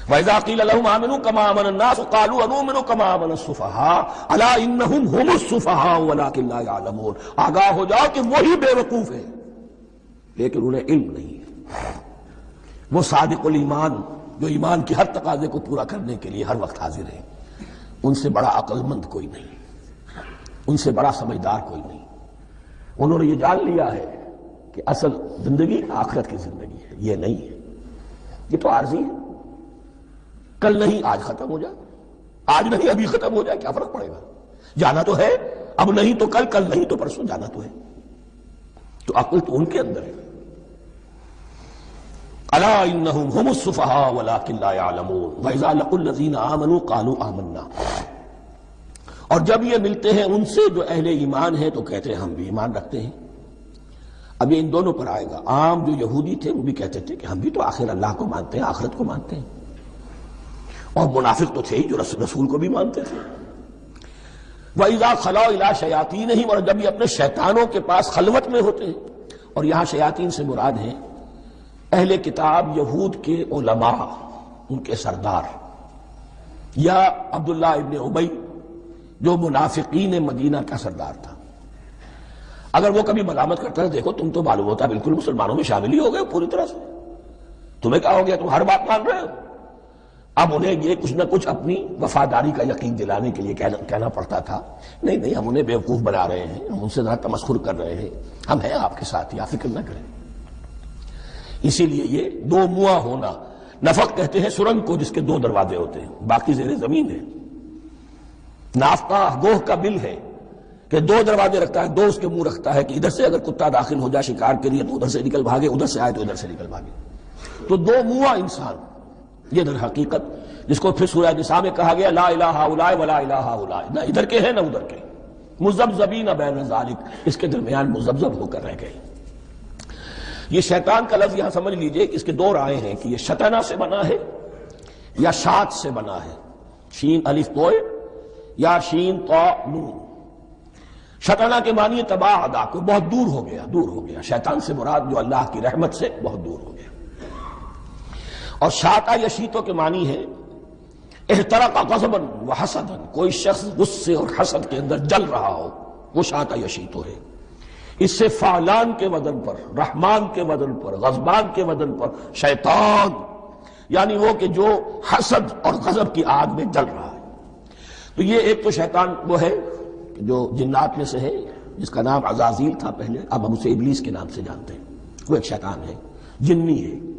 وَإِذَا قِيلَ لَهُمْ آمِنُوا كَمَا آمَنَ النَّاسُ قَالُوا أَنُؤْمِنُ كَمَا آمَنَ السُّفَهَاءُ أَلَا إِنَّهُمْ هُمُ السُّفَهَاءُ وَلَٰكِن لَّا يَعْلَمُونَ۔ آگاہ ہو جاؤ کہ وہی بے وقوف ہے لیکن انہیں علم نہیں ہے۔ وہ صادق الایمان جو ایمان کی ہر تقاضے کو پورا کرنے کے لیے ہر وقت حاضر ہے، ان سے بڑا عقل مند کوئی نہیں، ان سے بڑا سمجھدار کوئی نہیں۔ انہوں نے یہ جان لیا ہے کہ اصل زندگی آخرت کی زندگی ہے، یہ نہیں ہے، یہ تو عارضی ہے، کل نہیں آج ختم ہو جائے، آج نہیں ابھی ختم ہو جائے، کیا فرق پڑے گا؟ جانا تو ہے، اب نہیں تو کل، کل نہیں تو پرسوں، جانا تو ہے۔ تو عقل تو ان کے اندر ہے۔ الا انہم ہم السفہاء ولکن لا یعلمون واذا لقوا الذین آمنوا قالوا آمنا۔ اور جب یہ ملتے ہیں ان سے جو اہل ایمان ہیں تو کہتے ہیں ہم بھی ایمان رکھتے ہیں۔ اب یہ ان دونوں پر آئے گا۔ عام جو یہودی تھے وہ بھی کہتے تھے کہ ہم بھی تو آخر اللہ کو مانتے ہیں، آخرت کو مانتے ہیں، اور منافق تو تھے ہی جو رسول کو بھی مانتے تھے۔ وَإِذَا خَلَوْا إِلَىٰ شَيَاطِینِهِمْ، اور جب یہ اپنے شیطانوں کے پاس خلوت میں ہوتے ہیں، اور یہاں شیاطین سے مراد ہیں اہل کتاب یہود کے علماء، ان کے سردار، یا عبداللہ ابن ابی جو منافقین مدینہ کا سردار تھا۔ اگر وہ کبھی ملامت کرتا ہے دیکھو تم تو معلوم ہوتا بالکل مسلمانوں میں شامل ہی ہو گئے پوری طرح سے، تمہیں کیا ہو گیا، تم ہر بات مان رہے ہو۔ اب انہیں یہ کچھ نہ کچھ اپنی وفاداری کا یقین دلانے کے لیے کہنا پڑتا تھا، نہیں نہیں ہم انہیں بیوقوف بنا رہے ہیں، ہم ان سے ذرا تمسخر کر رہے ہیں، ہم ہیں آپ کے ساتھ ہی، آپ فکر نہ کریں۔ اسی لیے یہ دو منہ ہونا، نفق کہتے ہیں سرنگ کو جس کے دو دروازے ہوتے ہیں، باقی زیر زمین ہے۔ نافقہ گوہ کا بل ہے کہ دو دروازے رکھتا ہے، دو اس کے منہ رکھتا ہے کہ ادھر سے اگر کتا داخل ہو جائے شکار کے لیے تو ادھر سے نکل بھاگے، ادھر سے آئے تو ادھر سے نکل بھاگے۔ تو دو منہ انسان، یہ در حقیقت جس کو پھر سورہ نساء میں کہا گیا لا الہ ہؤلاء ولا الہ ہؤلاء، نہ ادھر کے ہیں نہ ادھر کے، مذبذبین بین ذلک، اس کے درمیان مذبذب ہو کر رہ گئے۔ یہ شیطان کا لفظ یہاں سمجھ لیجئے کہ اس کے دو رائے ہیں کہ یہ شطنہ سے بنا ہے یا شات سے بنا ہے، شین الف توئے یا شین طا نون۔ شطنہ کے معنی تباعد، کو بہت دور ہو گیا، دور ہو گیا، شیطان سے مراد جو اللہ کی رحمت سے بہت دور ہو گیا۔ اور شاطا یشیتو کے معنی ہے احترق غضبا وحسدا، کوئی شخص غصے اور حسد کے اندر جل رہا ہو، وہ شاطا یشیتو ہے۔ اس سے فعلان کے وزن پر، رحمان کے وزن پر، غضبان کے وزن پر شیطان، یعنی وہ کہ جو حسد اور غضب کی آگ میں جل رہا ہے۔ تو یہ ایک تو شیطان وہ ہے جو جنات میں سے ہے، جس کا نام عزازیل تھا پہلے، اب ہم اسے ابلیس کے نام سے جانتے ہیں، وہ ایک شیطان ہے، جنی ہے۔